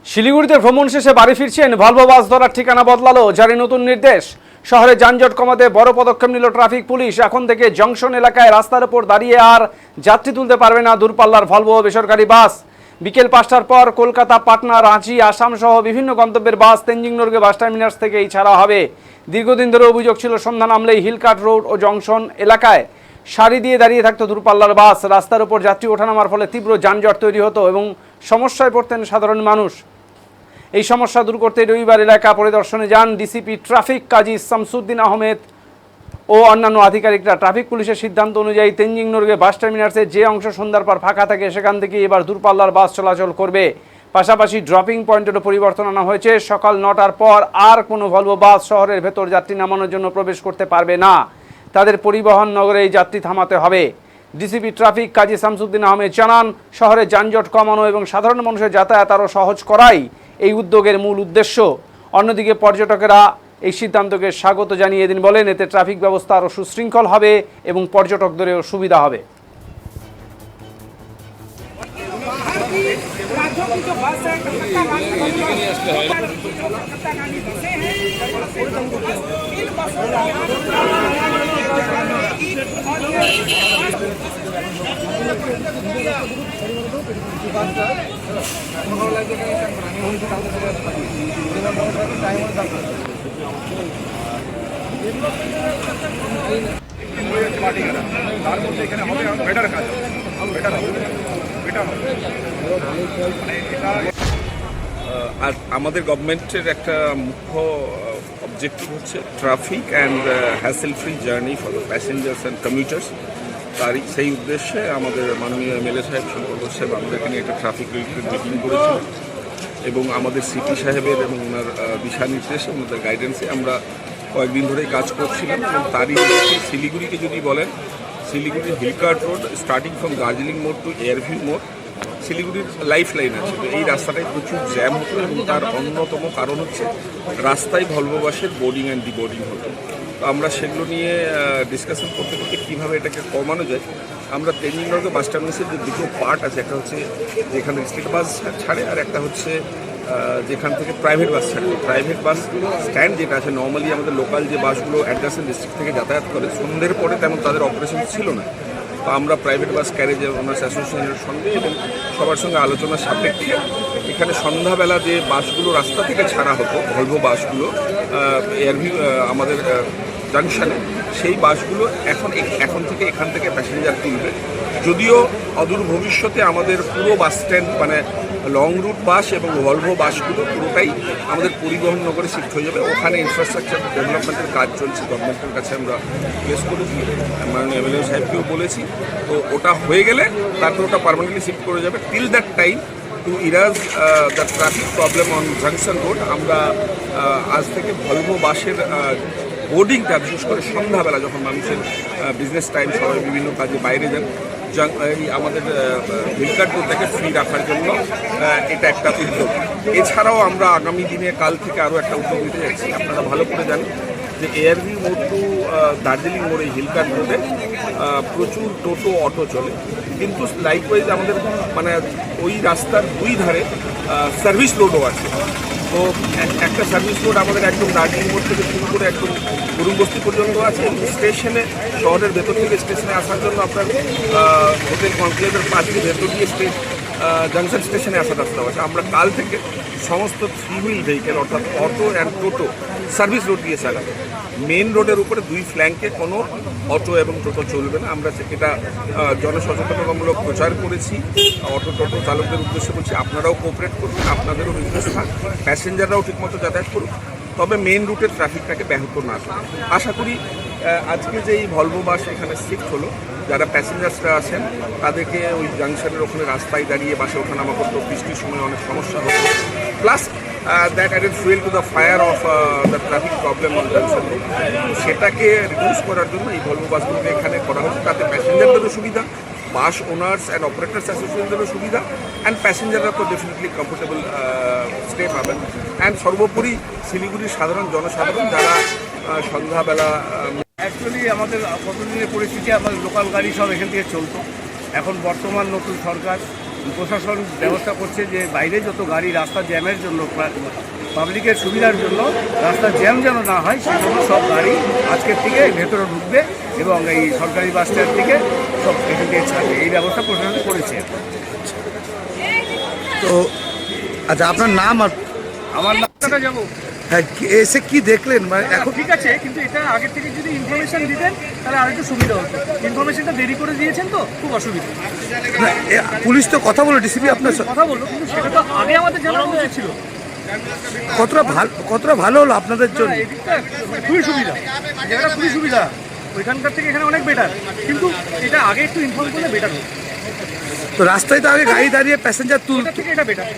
শিলিগুড়িতে ভ্রমণ শেষে বাড়ি ফিরছেন, ভলভো বাস ধরার ঠিকানা বদলালো, জারি নতুন নির্দেশ। শহরে যানজট কমাতে বড় পদক্ষেপ নিল ট্রাফিক পুলিশ। এখন থেকে জংশন এলাকায় রাস্তার উপর দাঁড়িয়ে আর যাত্রী তুলতে পারবে না দূরপাল্লার ভলভো বেসরকারি বাস। বিকেল 5টার পর কলকাতা, পাটনা, রাঁচি, আসাম সহ বিভিন্ন গন্তব্যের বাস তেনজিং নোরগে বাস টার্মিনাস থেকেই ছাড়া হবে। দীর্ঘদিন ধরে অভিযোগ ছিল সন্ধ্যা নামলেই হিলকাট রোড ও জংশন এলাকায় সারি দিয়ে দাঁড়িয়ে থাকতো দূরপাল্লার বাস। রাস্তার উপর যাত্রী ওঠানামার ফলে তীব্র যানজট তৈরি হতো এবং সমস্যায় পড়তেন সাধারণ মানুষ। এই সমস্যা দূর করতে রবিবার এলাকা পরিদর্শনে যান ডিসিপি ট্রাফিক কাজী শামসুদ্দিন আহমেদ ও অন্যান্য আধিকারিকরা। ট্রাফিক পুলিশের সিদ্ধান্ত অনুযায়ী তেনজিং নোরগে বাস টার্মিনাসের যে অংশ সন্ধ্যার পর ফাঁকা থাকে সেখান থেকে এবার দূরপাল্লার বাস চলাচল করবে। পাশাপাশি ড্রপিং পয়েন্টেরও পরিবর্তন আনা হয়েছে। সকাল 9টার পর আর কোনো ভলভো বাস শহরের ভেতর যাত্রী নামানোর জন্য প্রবেশ করতে পারবে না। তাদের পরিবহন নগরে এই যাত্রী থামাতে হবে। ডিসিপি ট্রাফিক কাজী শামসুদ্দিন আহমেদ জানান, শহরে যানজট কমানো এবং সাধারণ মানুষের যাতায়াত আরও সহজ করাই এই উদ্যোগের মূল উদ্দেশ্য। অন্যদিকে পর্যটকেরা এই সিদ্ধান্তকে স্বাগত জানিয়ে দিন বলেন, এতে ট্রাফিক ব্যবস্থা আরও সুশৃঙ্খল হবে এবং পর্যটকদেরও সুবিধা হবে। আর আমাদের গভর্নমেন্টের একটা মুখ্য অবজেক্টিভ হচ্ছে traffic and hassle free journey for the passengers and commuters. তারই সেই উদ্দেশ্যে আমাদের মাননীয় এমএলএ সাহেব শঙ্কর সাহেব আমাদেরকে নিয়ে একটা ট্রাফিক রিলেটেড মিটিং করেছিলেন এবং আমাদের সিপি সাহেবের এবং ওনার দিশা নির্দেশে, ওনাদের গাইডেন্সে আমরা কয়েকদিন ধরেই কাজ করছিলাম। এবং তারই শিলিগুড়িকে যদি বলেন, শিলিগুড়ির Hill Cart road starting from Darjeeling মোড় টু এয়ারভিউ মোড় শিলিগুড়ির লাইফ লাইন আছে। তো এই রাস্তাটায় প্রচুর জ্যাম হতো এবং তার অন্যতম কারণ হচ্ছে রাস্তায় ভলভো বাসের বোর্ডিং অ্যান্ড ডিবোর্ডিং হতো। তো আমরা সেগুলো নিয়ে ডিসকাশন করতে করতে কীভাবে এটাকে কমানো যায়, আমরা তেনজিং নোরগে বাস টার্মিনাসের যে দুটো পার্ট আছে, একটা হচ্ছে যেখানে স্টেট বাস ছাড়ে আর একটা হচ্ছে যেখান থেকে প্রাইভেট বাস ছাড়ে। প্রাইভেট বাস স্ট্যান্ড যেটা আছে, নর্মালি আমাদের লোকাল যে বাসগুলো অ্যাডজাসেন্ট ডিস্ট্রিক্ট থেকে যাতায়াত করে, সন্ধ্যের পরে তেমন তাদের অপারেশন ছিল না। তো আমরা প্রাইভেট বাস ক্যারেজ ওনার্স অ্যাসোসিয়েশনের সঙ্গে এবং সবার সঙ্গে আলোচনার সাপেক্ষে এখানে সন্ধ্যাবেলা যে বাসগুলো রাস্তা থেকে ছাড়া হতো, ভলভো বাসগুলো এয়ারভিউ আমাদের জাংশনে, সেই বাসগুলো এখন থেকে এখান থেকে প্যাসেঞ্জার তুলবে। যদিও অদূর ভবিষ্যতে আমাদের পুরো বাস স্ট্যান্ড মানে লং রুট বাস এবং ভলভো বাসগুলো পুরোটাই আমাদের পরিবহন নগরে শিফট হয়ে যাবে। ওখানে ইনফ্রাস্ট্রাকচার ডেভেলপমেন্টের কাজ চলছে, গভর্নমেন্টের কাছে আমরা প্লেস করেছি, মাননীয় এমএলএ সাহেবকেও বলেছি। তো ওটা হয়ে গেলে তারপর ওটা পার্মানেন্টলি শিফট করে যাবে। Till that time to Iraj the traffic problem on junction road, আমরা আজ থেকে ভলভো বাসের বোর্ডিংটা, বিশেষ করে সন্ধ্যাবেলা যখন মানুষের বিজনেস টাইম, সবাই বিভিন্ন কাজে বাইরে যান, এই আমাদের হিলকাট রোডটাকে ফ্রি রাখার জন্য এটা একটা উদ্যোগ। এছাড়াও আমরা আগামী দিনে কাল থেকে আরও একটা উদ্যোগ নিতে যাচ্ছি। আপনারা ভালো করে জানেন যে এয়ারভিউ মোড় টু দার্জিলিং মোড়ে হিলকাট রোডে প্রচুর টোটো অটো চলে, কিন্তু লাইকওয়াইজ আমাদের মানে ওই রাস্তার দুই ধারে সার্ভিস রোডও আছে। তো একটা সার্ভিস রোড আমাদের একদম দার্জিলিং মোড় থেকে শুরু করে একদম গুরুবস্তি পর্যন্ত আছে। স্টেশনে, শহরের ভেতর থেকে স্টেশনে আসার জন্য আপনার হোটেল কনক্লেভের পাশ দিয়ে ভেতর দিয়ে জাংশন স্টেশনে আসার রাস্তা আছে। আমরা কাল থেকে সমস্ত থ্রি হুইল ভেহিকেল অর্থাৎ auto and toto service road দিয়ে চালাবে। মেন রোডের উপরে দুই ফ্ল্যাঙ্কে কোনো অটো এবং টোটো চলবে না। আমরা এটা জনসচেতনতামূলক প্রচার করেছি, অটো টোটো চালকদের উদ্দেশ্যে বলছি, আপনারাও কোঅপারেট করবেন, আপনাদেরও বিজনেস থাক, প্যাসেঞ্জাররাও ঠিকমতো যাতায়াত করুন, তবে মেন রুটের ট্রাফিকটাকে ব্যাহত না করে। আশা করি আজকে যে এই ভলভো বাস এখানে শিফট হলো, যারা প্যাসেঞ্জার্সরা আছেন তাদেরকে ওই জাংশনের ওখানে রাস্তায় দাঁড়িয়ে বাসে ওঠানামা করতো, বৃষ্টির সময় অনেক সমস্যা হতো, plus that added fuel to the fire of the traffic problem on junction road. সেটাকে রিডিউস করার জন্য এই ভলভো বাসগুলোকে এখানে করা হয়েছে, তাতে প্যাসেঞ্জারদেরও সুবিধা, বাস ওনার্স অ্যান্ড অপারেটার্স অ্যাসোসিয়েশনদেরও সুবিধা, অ্যান্ড প্যাসেঞ্জাররা তো ডেফিনেটলি কমফোর্টেবল স্টে পাবেন। অ্যান্ড সর্বোপরি শিলিগুড়ির সাধারণ জনসাধারণ যারা সন্ধ্যাবেলা অ্যাকচুয়ালি আমাদের কতদিনের পরিস্থিতি, আমাদের লোকাল গাড়ি সব এখান থেকে চলতো। এখন বর্তমান নতুন সরকার প্রশাসন ব্যবস্থা করছে যে বাইরে যত গাড়ি রাস্তা জ্যামের জন্য পাবলিকের সুবিধার জন্য রাস্তা জ্যাম যেন না হয় সেজন্য সব গাড়ি আজকের থেকে ভেতরে ঢুকবে এবং এই সরকারি বাস স্ট্যান্ড থেকে সব এখান থেকে ছাড়বে এই ব্যবস্থা প্রশাসন করেছে। তো আচ্ছা, আপনার নাম আর আমার নামটা যাবো হ্যাঁ, এসে কি দেখলেন মানে এখন? ঠিক আছে, কিন্তু এটা আগের থেকে যদি ইনফরমেশন দিতেন তাহলে আরেকটু সুবিধা হতো। ইনফরমেশনটা দেরি করে দিয়েছেন তো খুব অসুবিধা। না, পুলিশ তো কথা বলো, ডিসিপি আপনার কথা বললো কিন্তু সেটা তো আগে আমাদের জানানো উচিত ছিল। কতটা ভালো হলো আপনাদের জন্য? এদিকটা খুবই সুবিধা, জায়গাটা খুবই সুবিধা, ওইখানকার থেকে এখানে অনেক বেটার, কিন্তু এটা আগে একটু ইনফর্ম করলে বেটার হতো। তো রাস্তায় তো আগে গাড়ি দাঁড়িয়ে প্যাসেঞ্জার এটা থেকে এটা বেটার।